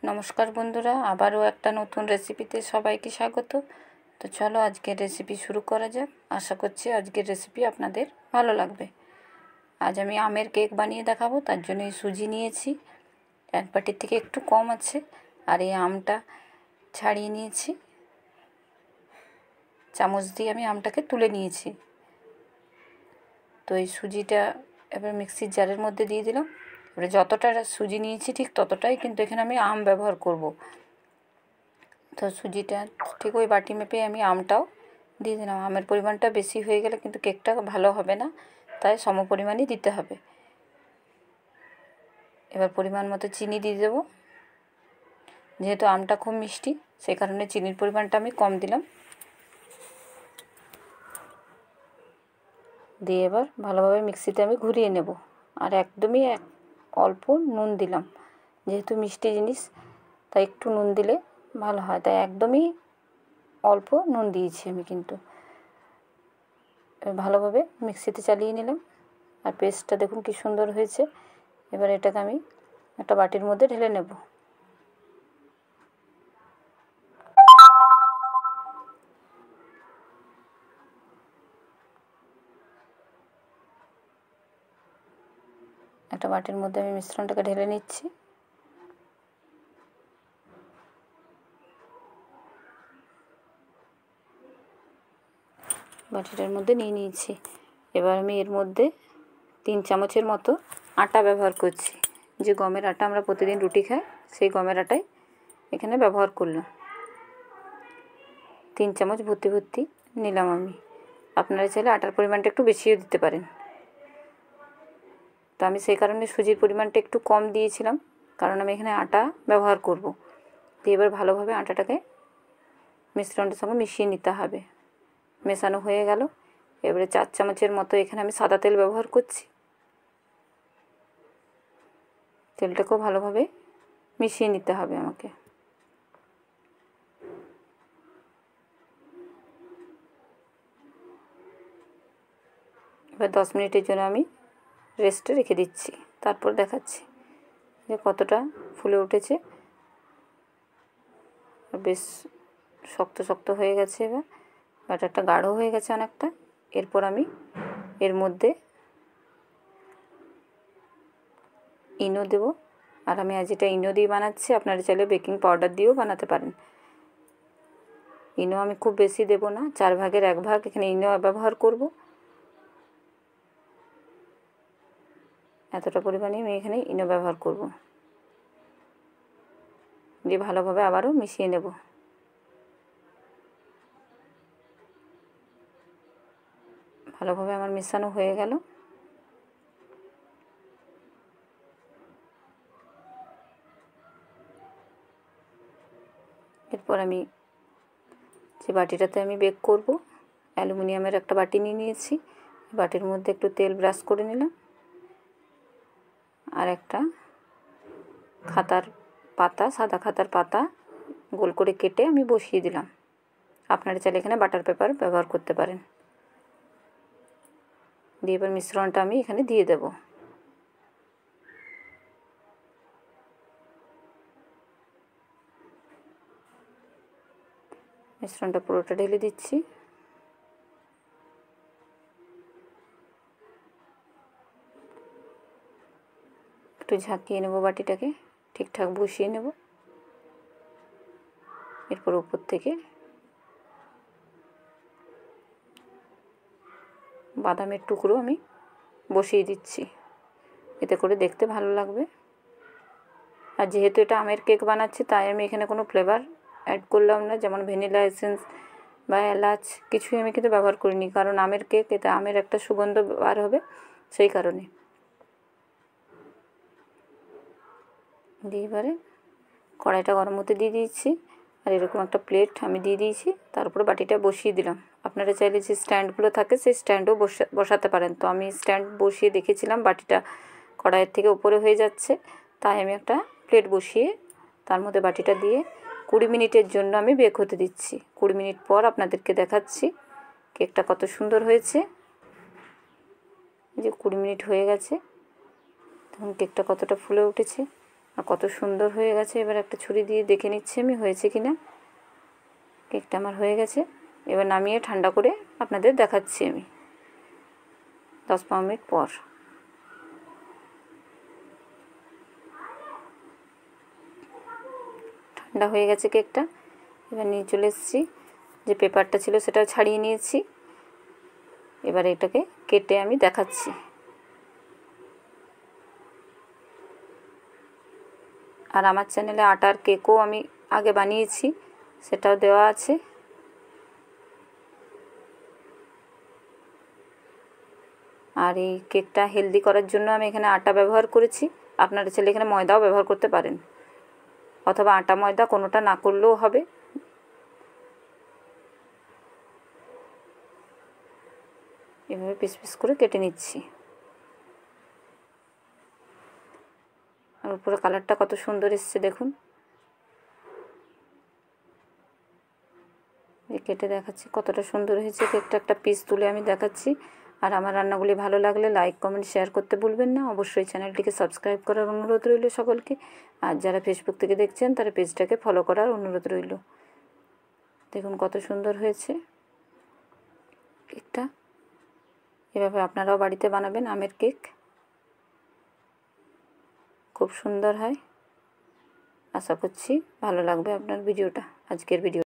নমস্কার বন্ধুরা, আবারও একটা নতুন রেসিপিতে সবাইকে স্বাগত। তো চলো আজকের রেসিপি শুরু করা যাক। আশা করছি আজকের রেসিপি আপনাদের ভালো লাগবে। আজ আমি আমের কেক বানিয়ে দেখাবো। তার জন্য এই সুজি নিয়েছি, এক বাটির থেকে একটু কম আছে, আর এই আমটা ছাড়িয়ে নিয়েছি। চামচ দিয়ে আমি আমটাকে তুলে নিয়েছি। তো এই সুজিটা এবার মিক্সির জারের মধ্যে দিয়ে দিলাম। এবারে যতটা সুজি নিয়েছি ঠিক ততটাই কিন্তু এখানে আমি আম ব্যবহার করব। তো সুজিটা ঠিক ওই বাটি মেপে আমি আমটাও দিয়ে দিলাম। আমের পরিমাণটা বেশি হয়ে গেলে কিন্তু কেকটা ভালো হবে না, তাই সম পরিমাণই দিতে হবে। এবার পরিমাণ মতো চিনি দিয়ে দেবো। যেহেতু আমটা খুব মিষ্টি, সেই কারণে চিনির পরিমাণটা আমি কম দিলাম। দিয়ে এবার ভালোভাবে মিক্সিতে আমি ঘুরিয়ে নেব। আর একদমই অল্প নুন দিলাম, যেহেতু মিষ্টি জিনিস তাই একটু নুন দিলে ভালো হয়, তাই একদমই অল্প নুন দিয়েছি আমি। কিন্তু ভালোভাবে মিক্সিতে চালিয়ে নিলাম। আর পেস্টটা দেখুন কি সুন্দর হয়েছে। এবার এটাকে আমি একটা বাটির মধ্যে ঢেলে নেব। একটা বাটির মধ্যে আমি মিশ্রণটাকে ঢেলে নিচ্ছি। বাটিটার মধ্যে নিয়ে নিয়েছি। এবার আমি এর মধ্যে 3 চামচের মতো আটা ব্যবহার করছি। যে গমের আটা আমরা প্রতিদিন রুটি খাই, সেই গমের আটাই এখানে ব্যবহার করলাম। 3 চামচ ভর্তি ভর্তি নিলাম আমি। আপনারা চাইলে আটার পরিমাণটা একটু বেশিও দিতে পারেন। তো আমি সেই কারণে সুজির পরিমাণটা একটু কম দিয়েছিলাম, কারণ আমি এখানে আটা ব্যবহার করব। দিয়ে এবার ভালোভাবে আটাটাকে মিশ্রণটার সঙ্গে মিশিয়ে নিতে হবে। মেশানো হয়ে গেল। এবারে 4 চামচের মতো এখানে আমি সাদা তেল ব্যবহার করছি। তেলটাকেও ভালোভাবে মিশিয়ে নিতে হবে আমাকে। এবার 10 মিনিটের জন্য আমি রেস্টে রেখে দিচ্ছি। তারপর দেখাচ্ছি যে কতটা ফুলে উঠেছে। বেশ শক্ত শক্ত হয়ে গেছে। এবার ব্যাটারটা গাঢ় হয়ে গেছে অনেকটা। এরপর আমি এর মধ্যে ইনো দেব। আর আমি আজ এটা ইনো দিয়ে বানাচ্ছি, আপনারা চাইলে বেকিং পাউডার দিয়েও বানাতে পারেন। ইনো আমি খুব বেশি দেব না, 4 ভাগের 1 ভাগ এখানে ইনো ব্যবহার করব। এতটা পরিমাণে আমি এখানে ইনো ব্যবহার করব। দিয়ে ভালোভাবে আবারও মিশিয়ে নেব। ভালোভাবে আমার মেশানো হয়ে গেল। এরপর আমি যে বাটিটাতে আমি বেক করব, অ্যালুমিনিয়ামের একটা বাটি নিয়ে নিয়েছি। বাটির মধ্যে একটু তেল ব্রাশ করে নিলাম। আর একটা খাতার পাতা, সাদা খাতার পাতা গোল করে কেটে আমি বসিয়ে দিলাম। আপনারা চাইলে এখানে বাটার পেপার ব্যবহার করতে পারেন। দিয়ে এবার মিশ্রণটা আমি এখানে দিয়ে দেব। মিশ্রণটা পুরোটা ঢেলে দিচ্ছি। একটু ঝাঁকিয়ে নেব, বাটিটাকে ঠিকঠাক বসিয়ে নেব। এরপর উপর থেকে বাদামের টুকরো আমি বসিয়ে দিচ্ছি, এতে করে দেখতে ভালো লাগবে। আর যেহেতু এটা আমের কেক বানাচ্ছি, তাই আমি এখানে কোনো ফ্লেভার অ্যাড করলাম না, যেমন ভ্যানিলা এসেন্স বা এলাচ কিছুই আমি কিন্তু ব্যবহার করিনি, কারণ আমের কেক, এতে আমের একটা সুগন্ধ বার হবে, সেই কারণে। দিয়ে এবারে কড়াইটা গরম হতে দিয়ে দিয়েছি। আর এরকম একটা প্লেট আমি দিয়ে দিয়েছি, তার উপরে বাটিটা বসিয়ে দিলাম। আপনারা চাইলে যে স্ট্যান্ডগুলো থাকে সেই স্ট্যান্ডও বসাতে পারেন। তো আমি স্ট্যান্ড বসিয়ে দেখেছিলাম বাটিটা কড়াইয়ের থেকে উপরে হয়ে যাচ্ছে, তাই আমি একটা প্লেট বসিয়ে তার মধ্যে বাটিটা দিয়ে 20 মিনিটের জন্য আমি বেক হতে দিচ্ছি। 20 মিনিট পর আপনাদেরকে দেখাচ্ছি কেকটা কত সুন্দর হয়েছে। যে 20 মিনিট হয়ে গেছে, তখন কেকটা কতটা ফুলে উঠেছে আর কত সুন্দর হয়ে গেছে। এবার একটা ছুরি দিয়ে দেখে নিচ্ছি আমি হয়েছে কি না। কেকটা আমার হয়ে গেছে। এবার নামিয়ে ঠান্ডা করে আপনাদের দেখাচ্ছি আমি 10-15 মিনিট পর। ঠান্ডা হয়ে গেছে কেকটা। এবার নিয়ে চলে এসেছি, যে পেপারটা ছিল সেটাও ছাড়িয়ে নিয়েছি। এবার এটাকে কেটে আমি দেখাচ্ছি। আর আমার চ্যানেলে আটার কেকও আমি আগে বানিয়েছি, সেটাও দেওয়া আছে। আর এই কেকটা হেলদি করার জন্য আমি এখানে আটা ব্যবহার করেছি। আপনারা চাইলে এখানে ময়দাও ব্যবহার করতে পারেন, অথবা আটা ময়দা কোনোটা না করলেও হবে। এভাবে পিস পিস করে কেটে নিচ্ছি। আর উপরে কালারটা কত সুন্দর এসছে দেখুন। কেটে দেখাচ্ছি কতটা সুন্দর হয়েছে কেকটা। একটা পিস তুলে আমি দেখাচ্ছি। আর আমার রান্নাগুলি ভালো লাগলে লাইক কমেন্ট শেয়ার করতে ভুলবেন না। অবশ্যই চ্যানেলটিকে সাবস্ক্রাইব করার অনুরোধ রইল সকলকে। আর যারা ফেসবুক থেকে দেখছেন তারা পেজটাকে ফলো করার অনুরোধ রইল। দেখুন কত সুন্দর হয়েছে কেকটা। এভাবে আপনারাও বাড়িতে বানাবেন আমের কেক, খুব সুন্দর হয়। আশা করছি ভালো লাগবে আপনার ভিডিওটা, আজকের ভিডিও।